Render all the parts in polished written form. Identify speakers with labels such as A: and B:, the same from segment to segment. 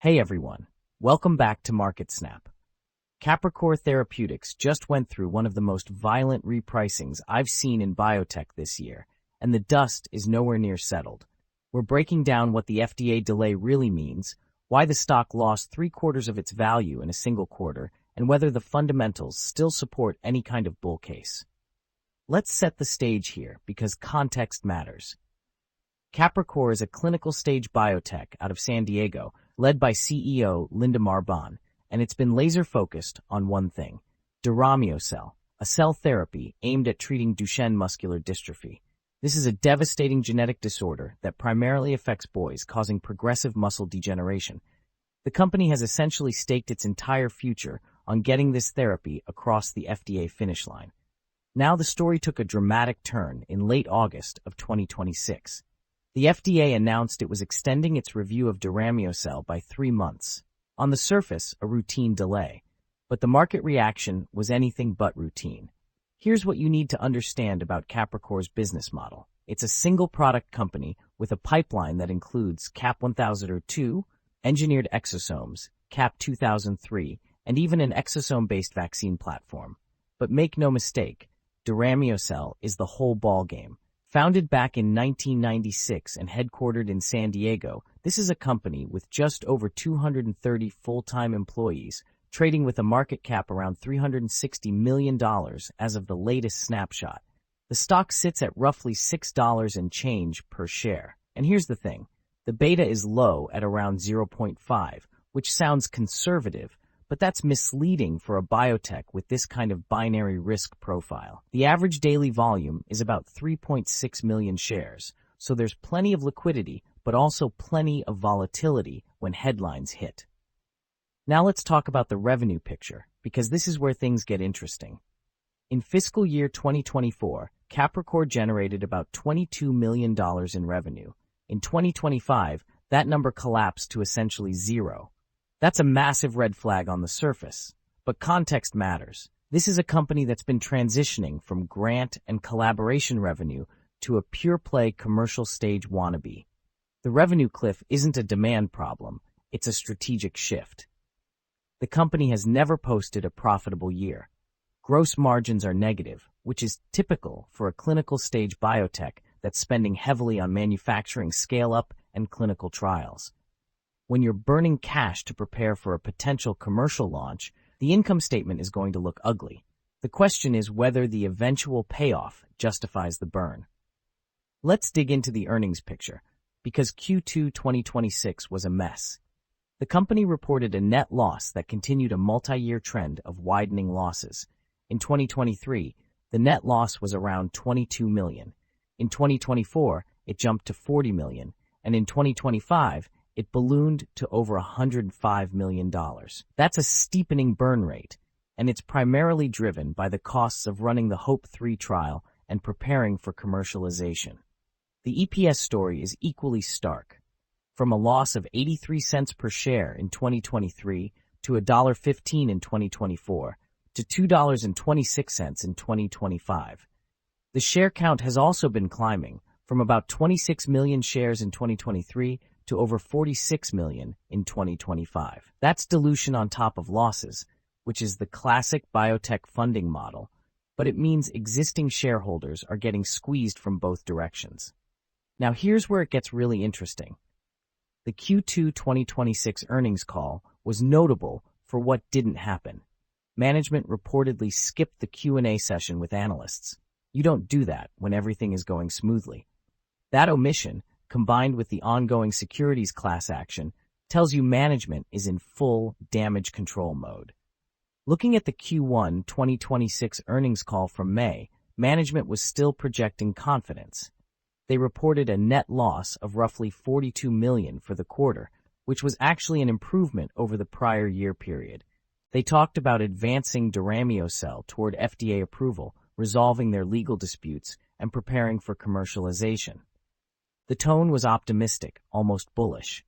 A: Hey everyone, welcome back to MarketSnap. Capricor Therapeutics just went through one of the most violent repricings I've seen in biotech this year, and the dust is nowhere near settled. We're breaking down what the FDA delay really means, why the stock lost 3/4 of its value in a single quarter, and whether the fundamentals still support any kind of bull case. Let's set the stage here, because context matters. Capricor is a clinical stage biotech out of San Diego, led by CEO Linda Marbon, and it's been laser-focused on one thing: diramyocel, a cell therapy aimed at treating Duchenne muscular dystrophy. This is a devastating genetic disorder that primarily affects boys, causing progressive muscle degeneration. The company has essentially staked its entire future on getting this therapy across the FDA finish line. Now the story took a dramatic turn in late August of 2026. The FDA announced it was extending its review of diramyocel by 3 months. On the surface, a routine delay, but the market reaction was anything but routine. Here's what you need to understand about Capricor's business model. It's a single-product company with a pipeline that includes CAP1002, engineered exosomes, CAP2003, and even an exosome-based vaccine platform. But make no mistake, diramyocel is the whole ballgame. Founded back in 1996 and headquartered in San Diego, this is a company with just over 230 full-time employees, trading with a market cap around $360 million as of the latest snapshot. The stock sits at roughly $6 and change per share. And here's the thing: the beta is low at around 0.5, which sounds conservative, but that's misleading for a biotech with this kind of binary risk profile. The average daily volume is about 3.6 million shares, so there's plenty of liquidity, but also plenty of volatility when headlines hit. Now let's talk about the revenue picture, because this is where things get interesting. In fiscal year 2024, Capricor generated about $22 million in revenue. In 2025, that number collapsed to essentially zero. That's a massive red flag on the surface, but context matters. This is a company that's been transitioning from grant and collaboration revenue to a pure-play commercial stage wannabe. The revenue cliff isn't a demand problem, it's a strategic shift. The company has never posted a profitable year. Gross margins are negative, which is typical for a clinical stage biotech that's spending heavily on manufacturing scale-up and clinical trials. When you're burning cash to prepare for a potential commercial launch, the income statement is going to look ugly. The question is whether the eventual payoff justifies the burn. Let's dig into the earnings picture, because Q2 2026 was a mess. The company reported a net loss that continued a multi-year trend of widening losses. In 2023, the net loss was around $22 million. In 2024, it jumped to $40 million, and in 2025, it ballooned to over $105 million. That's a steepening burn rate, and it's primarily driven by the costs of running the HOPE-3 trial and preparing for commercialization. The EPS story is equally stark. From a loss of 83 cents per share in 2023 to $1.15 in 2024 to $2.26 in 2025. The share count has also been climbing, from about 26 million shares in 2023 to over 46 million in 2025. That's dilution on top of losses, which is the classic biotech funding model, but it means existing shareholders are getting squeezed from both directions. Now here's where it gets really interesting. The Q2 2026 earnings call was notable for what didn't happen. Management reportedly skipped the Q&A session with analysts. You don't do that when everything is going smoothly. That omission, combined with the ongoing securities class action, tells you management is in full damage control mode. Looking at the Q1 2026 earnings call from May, management was still projecting confidence. They reported a net loss of roughly $42 million for the quarter, which was actually an improvement over the prior year period. They talked about advancing diramyocel toward FDA approval, resolving their legal disputes, and preparing for commercialization. The tone was optimistic, almost bullish.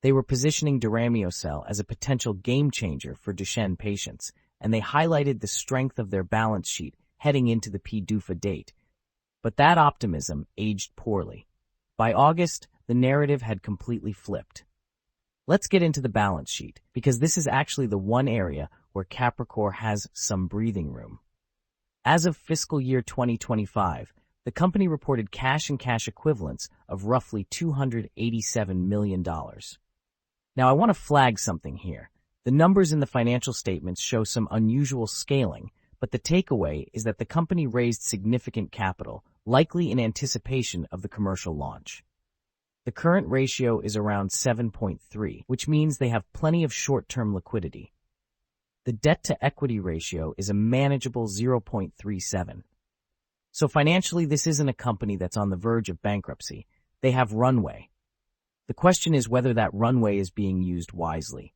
A: They were positioning diramyocel as a potential game-changer for Duchenne patients, and they highlighted the strength of their balance sheet heading into the PDUFA date. But that optimism aged poorly. By August, the narrative had completely flipped. Let's get into the balance sheet, because this is actually the one area where Capricor has some breathing room. As of fiscal year 2025, the company reported cash and cash equivalents of roughly $287 million. Now, I want to flag something here. The numbers in the financial statements show some unusual scaling, but the takeaway is that the company raised significant capital, likely in anticipation of the commercial launch. The current ratio is around 7.3, which means they have plenty of short-term liquidity. The debt-to-equity ratio is a manageable 0.37. So financially, this isn't a company that's on the verge of bankruptcy. They have runway. The question is whether that runway is being used wisely.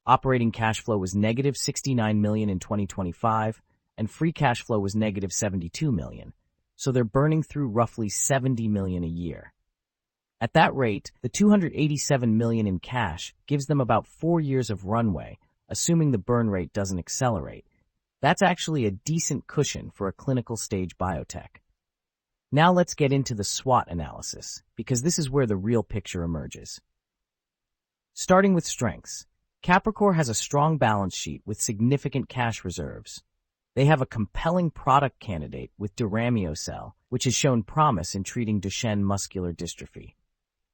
A: Operating cash flow was negative $69 million in 2025, and free cash flow was negative $72 million. So they're burning through roughly $70 million a year. At that rate, the $287 million in cash gives them about 4 years of runway, assuming the burn rate doesn't accelerate. That's actually a decent cushion for a clinical stage biotech. Now let's get into the SWOT analysis, because this is where the real picture emerges. Starting with strengths, Capricor has a strong balance sheet with significant cash reserves. They have a compelling product candidate with diramyocel, which has shown promise in treating Duchenne muscular dystrophy.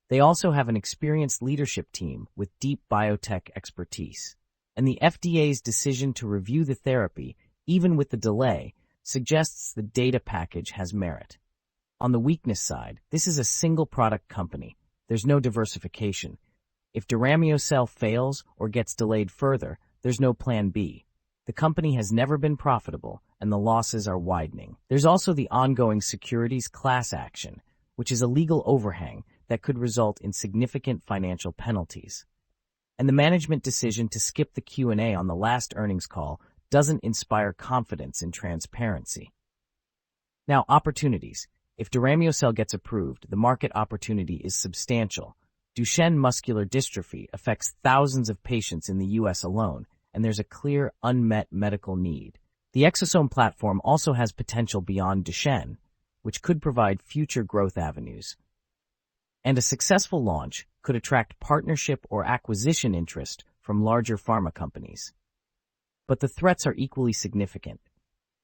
A: They also have an experienced leadership team with deep biotech expertise. And the FDA's decision to review the therapy, even with the delay, suggests the data package has merit. On the weakness side, this is a single-product company. There's no diversification. If diramyocel fails or gets delayed further, there's no plan B. The company has never been profitable, and the losses are widening. There's also the ongoing securities class action, which is a legal overhang that could result in significant financial penalties. And the management decision to skip the Q&A on the last earnings call doesn't inspire confidence in transparency. Now, opportunities. If diramyocel gets approved, the market opportunity is substantial. Duchenne muscular dystrophy affects thousands of patients in the U.S. alone, and there's a clear unmet medical need. The exosome platform also has potential beyond Duchenne, which could provide future growth avenues. And a successful launch could attract partnership or acquisition interest from larger pharma companies. But the threats are equally significant.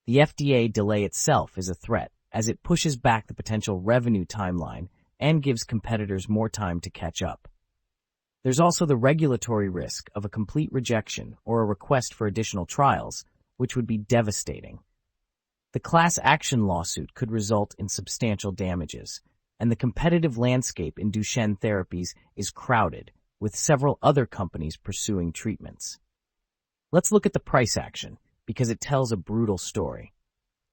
A: The FDA delay itself is a threat, as it pushes back the potential revenue timeline and gives competitors more time to catch up. There's also the regulatory risk of a complete rejection or a request for additional trials, which would be devastating. The class action lawsuit could result in substantial damages, and the competitive landscape in Duchenne therapies is crowded, with several other companies pursuing treatments. Let's look at the price action, because it tells a brutal story.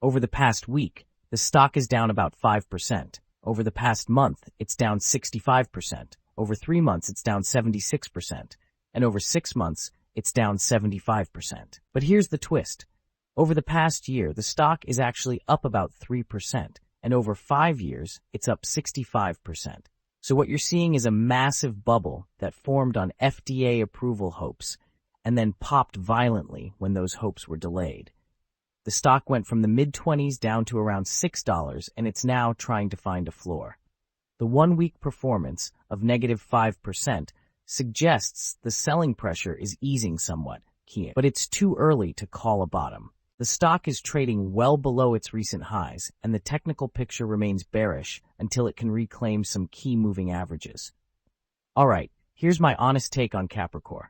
A: Over the past week, the stock is down about 5%. Over the past month, it's down 65%. Over 3 months, it's down 76%. And over 6 months, it's down 75%. But here's the twist. Over the past year, the stock is actually up about 3%. And over 5 years, it's up 65%. So what you're seeing is a massive bubble that formed on FDA approval hopes and then popped violently when those hopes were delayed. The stock went from the mid-20s down to around $6, and it's now trying to find a floor. The one-week performance of negative 5% suggests the selling pressure is easing somewhat, but it's too early to call a bottom. The stock is trading well below its recent highs, and the technical picture remains bearish until it can reclaim some key moving averages. All right, here's my honest take on Capricor.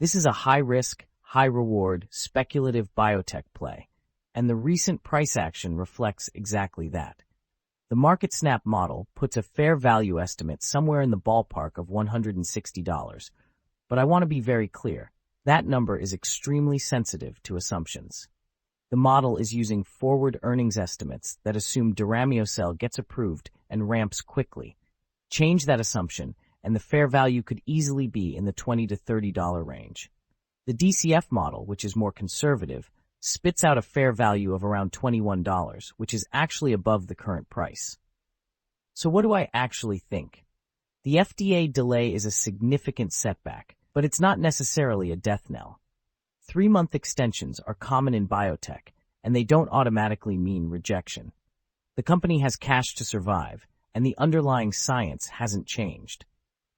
A: This is a high-risk, high-reward, speculative biotech play, and the recent price action reflects exactly that. The MarketSnap model puts a fair value estimate somewhere in the ballpark of $160, but I want to be very clear. That number is extremely sensitive to assumptions. The model is using forward earnings estimates that assume diramyocel gets approved and ramps quickly. Change that assumption, and the fair value could easily be in the $20 to $30 range. The DCF model, which is more conservative, spits out a fair value of around $21, which is actually above the current price. So what do I actually think? The FDA delay is a significant setback, but it's not necessarily a death knell. 3-month extensions are common in biotech, and they don't automatically mean rejection. The company has cash to survive, and the underlying science hasn't changed.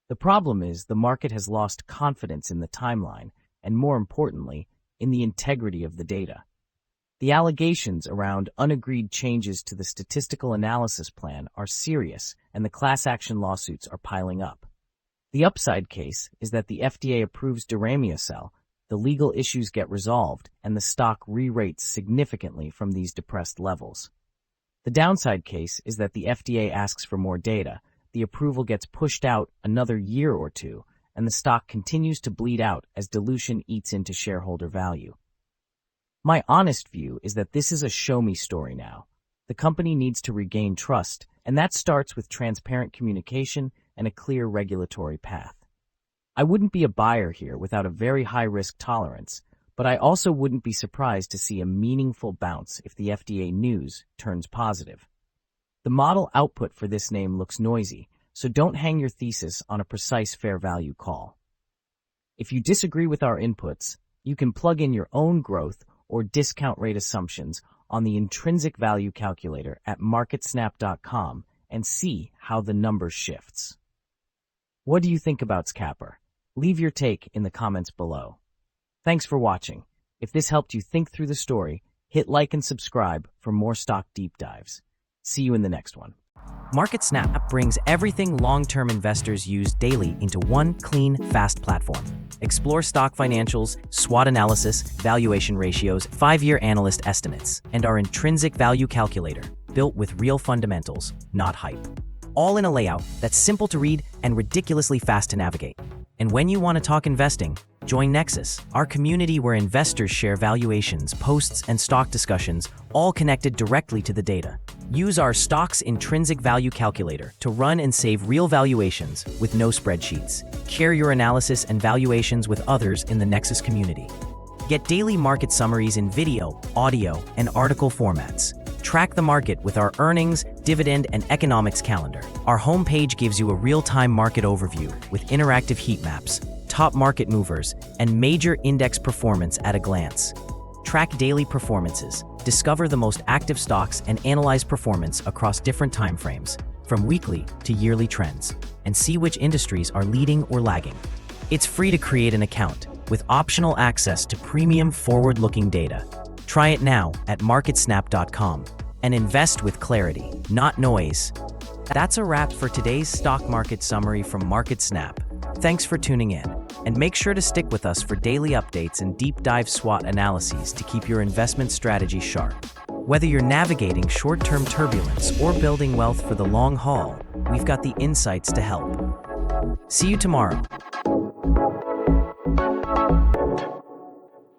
A: The problem is the market has lost confidence in the timeline and, more importantly, in the integrity of the data. The allegations around unagreed changes to the statistical analysis plan are serious, and the class action lawsuits are piling up. The upside case is that the FDA approves Duramiocel, the legal issues get resolved, and the stock re-rates significantly from these depressed levels. The downside case is that the FDA asks for more data, the approval gets pushed out another year or two, and the stock continues to bleed out as dilution eats into shareholder value. My honest view is that this is a show-me story now. The company needs to regain trust, and that starts with transparent communication and a clear regulatory path. I wouldn't be a buyer here without a very high risk tolerance, but I also wouldn't be surprised to see a meaningful bounce if the FDA news turns positive. The model output for this name looks noisy, so don't hang your thesis on a precise fair value call. If you disagree with our inputs, you can plug in your own growth or discount rate assumptions on the intrinsic value calculator at MarketSnap.com and see how the number shifts. What do you think about CAPR? Leave your take in the comments below. Thanks for watching. If this helped you think through the story, hit like and subscribe for more stock deep dives. See you in the next one.
B: MarketSnap brings everything long-term investors use daily into one clean, fast platform. Explore stock financials, SWOT analysis, valuation ratios, 5-year analyst estimates, and our intrinsic value calculator, built with real fundamentals, not hype. All in a layout that's simple to read and ridiculously fast to navigate. And when you want to talk investing, join Nexus, our community where investors share valuations, posts, and stock discussions, all connected directly to the data. Use our stock's intrinsic value calculator to run and save real valuations with no spreadsheets. Share your analysis and valuations with others in the Nexus community. Get daily market summaries in video, audio, and article formats. Track the market with our earnings, dividend, and economics calendar. Our homepage gives you a real-time market overview with interactive heat maps, top market movers, and major index performance at a glance. Track daily performances, discover the most active stocks, and analyze performance across different timeframes, from weekly to yearly trends, and see which industries are leading or lagging. It's free to create an account, with optional access to premium forward-looking data. Try it now at MarketSnap.com and invest with clarity, not noise. That's a wrap for today's stock market summary from MarketSnap. Thanks for tuning in, and make sure to stick with us for daily updates and deep dive SWOT analyses to keep your investment strategy sharp. Whether you're navigating short-term turbulence or building wealth for the long haul, we've got the insights to help. See you tomorrow.